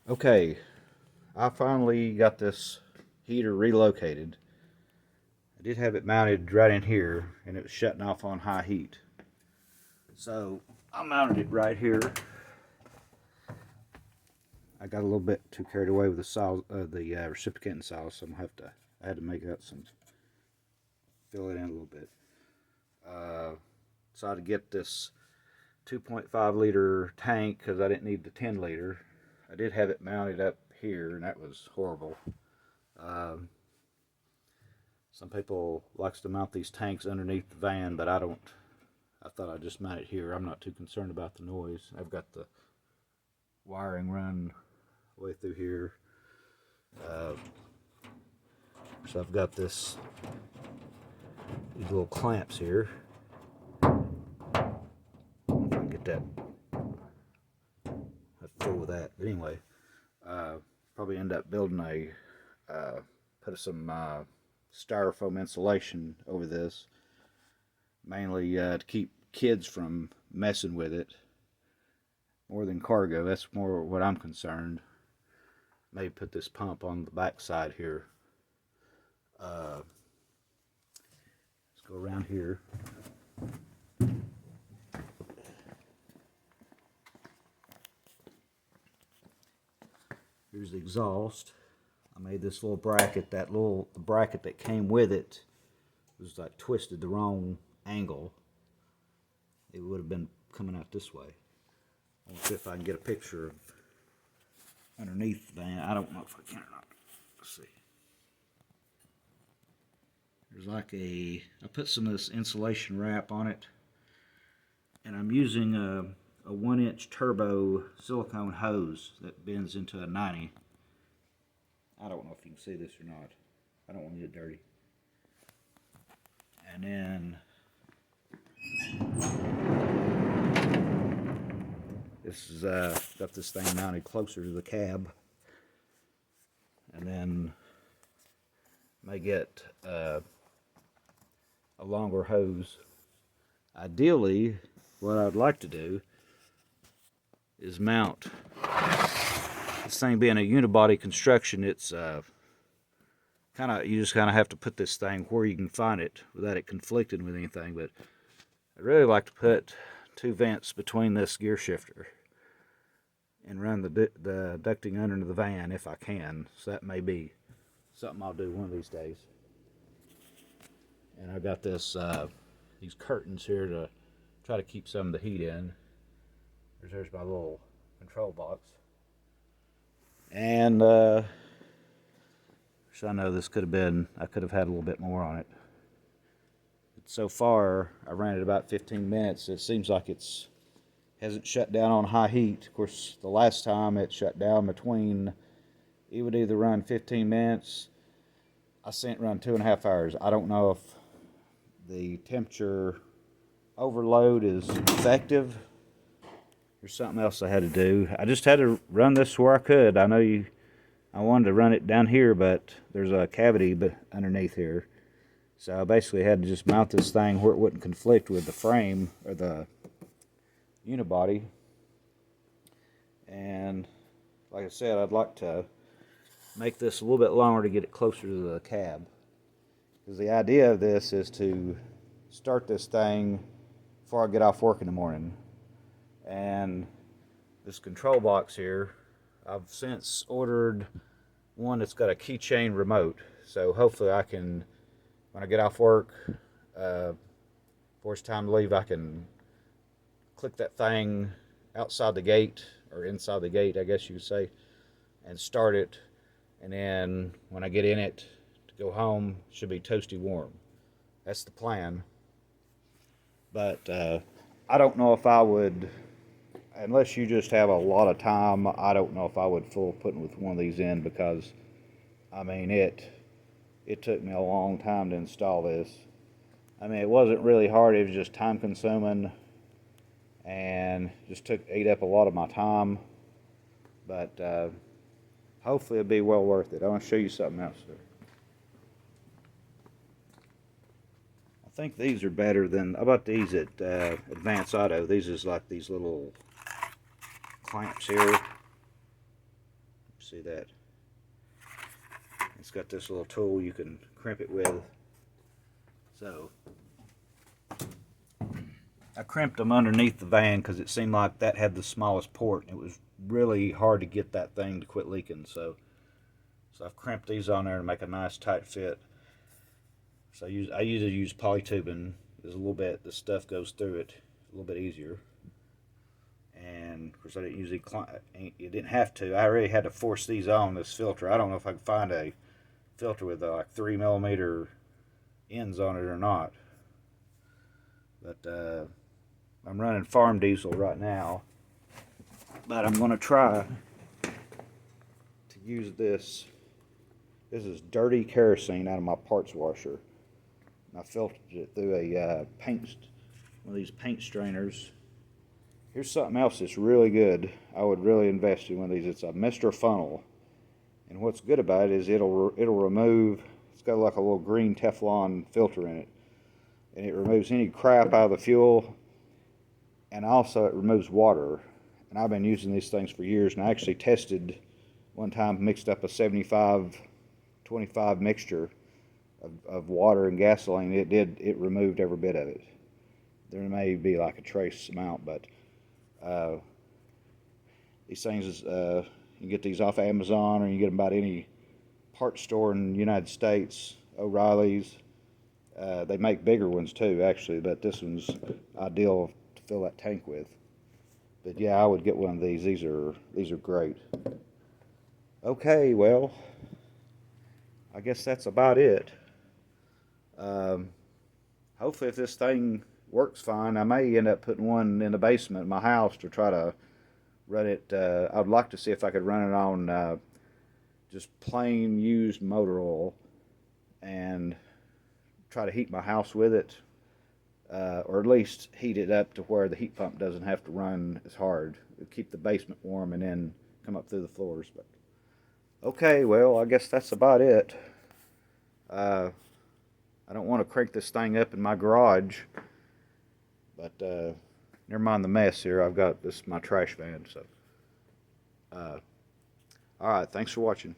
Okay, I finally got this heater relocated. I did have it mounted right in here, and it was shutting off on high heat. So I mounted it right here. I got a little bit too carried away with the reciprocating saw, so I had to make up fill it in a little bit. So I had to get this 2.5 liter tank because I didn't need the 10 liter. I did have it mounted up here, and that was horrible. Um, some people likes to mount these tanks underneath the van, but I don't. I thought I'd just mount it here. I'm not too concerned about the noise. I've got the wiring run way through here. Uh, so I've got these little clamps here. I don't know if I can get that full with that. But anyway, probably end up building put some styrofoam insulation over this, mainly to keep kids from messing with it more than cargo. That's more what I'm concerned. Maybe put this pump on the back side here. Let's go around here. Here's the exhaust. I made this little bracket. The bracket that came with it was like twisted the wrong angle. It would have been coming out this way. I'll see if I can get a picture of underneath the van. I don't know if I can or not. Let's see. There's like I put some of this insulation wrap on it, and I'm using a 1-inch turbo silicone hose that bends into a 90. I don't know if you can see this or not. I don't want to get dirty. And then this is got this thing mounted closer to the cab, and then may get a longer hose. Ideally, what I'd like to do is mount this thing being a unibody construction. It's you just kind of have to put this thing where you can find it without it conflicting with anything. But I'd really like to put 2 vents between this gear shifter and run the ducting under the van if I can. So that may be something I'll do one of these days. And I've got these curtains here to try to keep some of the heat in. There's my little control box. And so I know this could have been, I could have had a little bit more on it. But so far, I ran it about 15 minutes. It seems like hasn't shut down on high heat. Of course, the last time it shut down it would either run 15 minutes. I seen it run 2.5 hours. I don't know if the temperature overload is effective. There's something else I had to do. I just had to run this where I could. I wanted to run it down here, but there's a cavity underneath here. So I basically had to just mount this thing where it wouldn't conflict with the frame or the unibody. And like I said, I'd like to make this a little bit longer to get it closer to the cab. Because the idea of this is to start this thing before I get off work in the morning. And this control box here, I've since ordered one that's got a keychain remote. So hopefully I can, when I get off work, before it's time to leave, I can click that thing outside the gate, or inside the gate, I guess you could say, and start it. And then when I get in it to go home, it should be toasty warm. That's the plan. But I don't know if I would, unless you just have a lot of time, I don't know if I would fool putting with one of these in, because I mean it took me a long time to install this. I mean, it wasn't really hard, it was just time consuming and just ate up a lot of my time. But hopefully it'll be well worth it. I want to show you something else there. I think these are better than, I bought these at Advance Auto. These is like these little clamps here. see that. It's got this little tool you can crimp it with. So I crimped them underneath the van because it seemed like that had the smallest port. It was really hard to get that thing to quit leaking. So I've crimped these on there to make a nice tight fit. So I usually use polytubing. There's a little bit, the stuff goes through it a little bit easier. And of course I didn't usually, you didn't have to. I already had to force these on this filter. I don't know if I can find a filter with like 3mm ends on it or not. But I'm running farm diesel right now. But I'm going to try to use this. This is dirty kerosene out of my parts washer. I filtered it through a one of these paint strainers. Here's something else that's really good. I would really invest in one of these. It's a Mr. Funnel, and what's good about it is it'll remove. It's got like a little green Teflon filter in it, and it removes any crap out of the fuel, and also it removes water. And I've been using these things for years, and I actually tested one time, mixed up a 75-25 mixture of water and gasoline. It removed every bit of it. There may be like a trace amount, but these things you can get these off Amazon, or you can get them about any parts store in the United States. O'Reilly's. They make bigger ones too, actually, but this one's ideal to fill that tank with. But yeah, I would get one of these. These are great. Okay, well, I guess that's about it. Hopefully if this thing works fine, I may end up putting one in the basement of my house to try to run it. I'd like to see if I could run it on just plain used motor oil and try to heat my house with it, or at least heat it up to where the heat pump doesn't have to run as hard. It'll keep the basement warm and then come up through the floors. But okay, well, I guess that's about it. I don't want to crank this thing up in my garage, but never mind the mess here. I've got this my trash van. So, all right, thanks for watching.